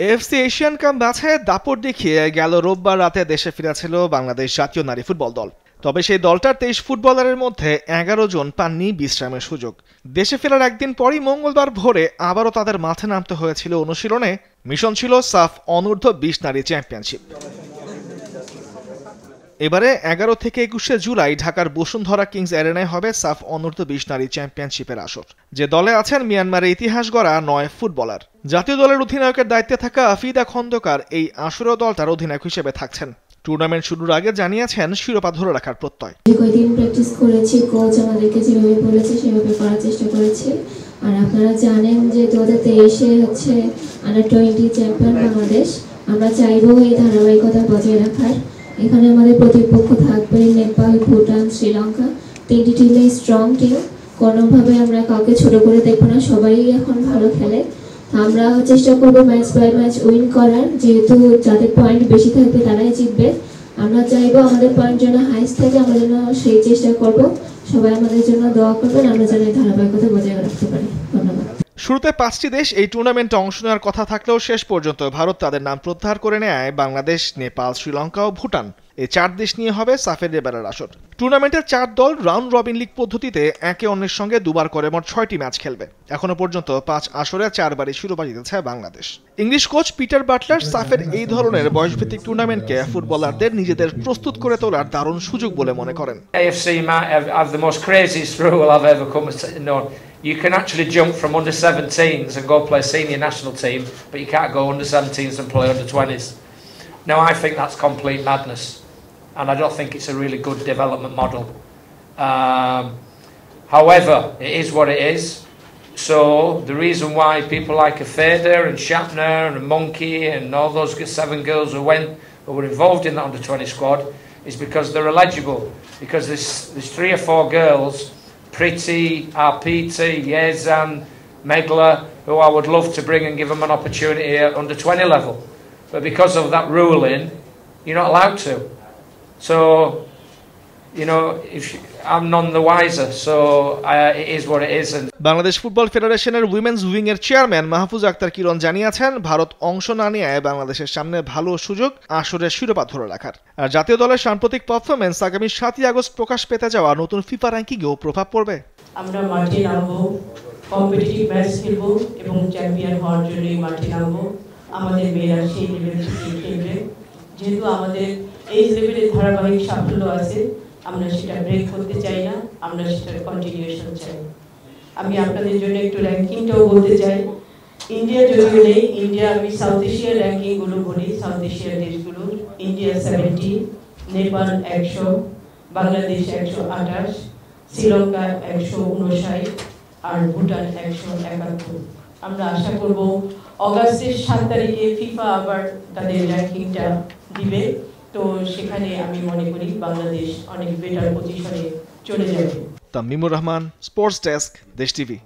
AFC Asian cup ম্যাচে দাপট দেখিয়ে গেল রোববার রাতে দেশে ফিরেছিল বাংলাদেশ জাতীয় নারী ফুটবল দল। তবে সেই দলটার 23 ফুটবলারের মধ্যে 11 জন পাননি বিশ্রামের সুযোগ। দেশে ফেরার একদিন পরই মঙ্গলবার ভোরে আবারও তাদের মাঠে নামতে হয়েছিল অনুশীলনে। মিশন ছিল সাফ অনূর্ধ্ব 20 নারী চ্যাম্পিয়নশিপ। এবারে 11 থেকে 21 জুলাই ঢাকার বসুন্ধরা কিংস অ্যারেনায় হবে সাফ অনূর্ধ্ব 20 নারী চ্যাম্পিয়নশিপের আসর। যে দলে আছেন মিয়ানমারের ইতিহাস গড়া 9 ফুটবলার। জাতীয় দলের অধিনায়কের দায়িত্বে থাকা আফিদা খন্দকার এই আসরেও দলটার অধিনায়ক হিসেবে থাকছেন। টুর্নামেন্ট শুরুর আগে জানিয়েছেন শিরোপা ধরে রাখার প্রত্যয়। কয়েকদিন প্র্যাকটিস করেছি, কোচ আমাদেরকে যেভাবে বলেছে সেভাবে করার চেষ্টা করেছি। আর আপনারা জানেন যে 2023-এ হচ্ছে আন্ডার-20 চ্যাম্পিয়ন বাংলাদেশ। আমরা চাইবো এই ধারাবাহিকতা বজায় রাখার। এখানে আমাদের প্রতিপক্ষ থাকবে নেপাল, ভুটান, শ্রীলঙ্কা। 3টি টিমই স্ট্রং টিম। কোনোভাবে আমরা কাউকে ছোট করে দেখবো না, সবাই এখন ভালো খেলে। আমরা চেষ্টা করবো ম্যাচ বাই ম্যাচ উইন করার, যেহেতু যাদের পয়েন্ট বেশি থাকবে তারাই জিতবে। আমরা চাইবো আমাদের পয়েন্ট যেন হাইস্ট থাকে, আমরা যেন সেই চেষ্টা করব। সবাই আমাদের জন্য দোয়া করবেন, আমরা যেন এই ধারাবাহিকতা বজায় রাখতে পারি। ধন্যবাদ। শুরুতে 5টি দেশ এই টুর্নামেন্টে অংশ নেওয়ার কথা থাকলেও শেষ পর্যন্ত ভারত তাদের নাম প্রত্যাহার করে নেয় বাংলাদেশ, নেপাল, শ্রীলঙ্কা ও ভুটান। এই 4 দেশ নিয়ে হবে সাফের এবারের আসর। টুর্নামেন্টের 4 দল রাউন্ড রবিন লিগ পদ্ধতিতে একে অন্যের সঙ্গে দুবার করে মোট 6টি ম্যাচ খেলবে। এখনো পর্যন্ত 5 আসরে 4 বারই শিরোপা জিতেছে Bangladesh. English coach Peter Butler সাফের এই ধরনের বয়সভিত্তিক টুর্নামেন্টকে ফুটবলারদের নিজেদের প্রস্তুত করে তোলার দারুণ সুযোগ বলে মনে করেন। AFC might have the most craziest rule I've ever come to know. You can actually jump from under 17s and go play senior national team, but you can't go under 17s and play under 20s. Now I think that's complete madness, and I don't think it's a really good development model. However, it is what it is. So the reason why people like Afeda and Shatner and Monkey and all those 7 girls who were involved in that under 20 squad is because they're eligible. Because there's 3 or 4 girls, Pretty, Arpiti, Yezan, Megla, who I would love to bring and give them an opportunity at under 20 level. But because of that ruling, you're not allowed to. So, you know, I'm none the wiser. So it is what it is. Bangladesh football ফেডারেশনের women's wing এর chairman Mahfuz Akter কিরণ জানিয়েছেন, ভারত অংশ না নিয়ে বাংলাদেশের সামনে ভালো সুযোগ আসরের শিরোপা ধরে রাখার। আর জাতীয় দলের সাম্প্রতিক পারফরমেন্স আগামী 7ই আগস্ট প্রকাশ পেতে যাওয়া নতুন ফিফা র্যাঙ্কিংয়েও প্রভাব পড়বে। আমরা মাঠে নামবো, কম্পিটিটিভ ম্যাচ খেলবো এবং চ্যাম্পিয়ন হওয়ার জন্য মাঠে নামবো। আমাদের মেয়েরা সেই লেভেল থেকে খেলবে। যেহেতু আমাদের এই লেভেলের ধারাবাহিক সাফল্য আছে, আমরা সেটা ব্রেক করতে চাই না, আমরা সেটার কন্টিনিউশন চাই। আমি আপনাদের জন্য একটু র্যাঙ্কিংটাও বলতে চাই। ইন্ডিয়া যদিও নেই, ইন্ডিয়া আমি সাউথ এশিয়ার র্যাঙ্কিংগুলো বলি। সাউথ এশিয়ার দেশগুলো, ইন্ডিয়া 70, নেপাল 100, বাংলাদেশ 128, শ্রীলঙ্কা 159 আর ভুটান 171। আমরা আশা করব অগাস্টের 7 তারিখে ফিফা আবার তাদের র্যাঙ্কিংটা দিবে। তো সেখানে আমি মনে করি বাংলাদেশ অনেক বেটার পজিশনে চলে যাবে। তামিমুর রহমান, স্পোর্টস ডেস্ক, দেশ টিভি।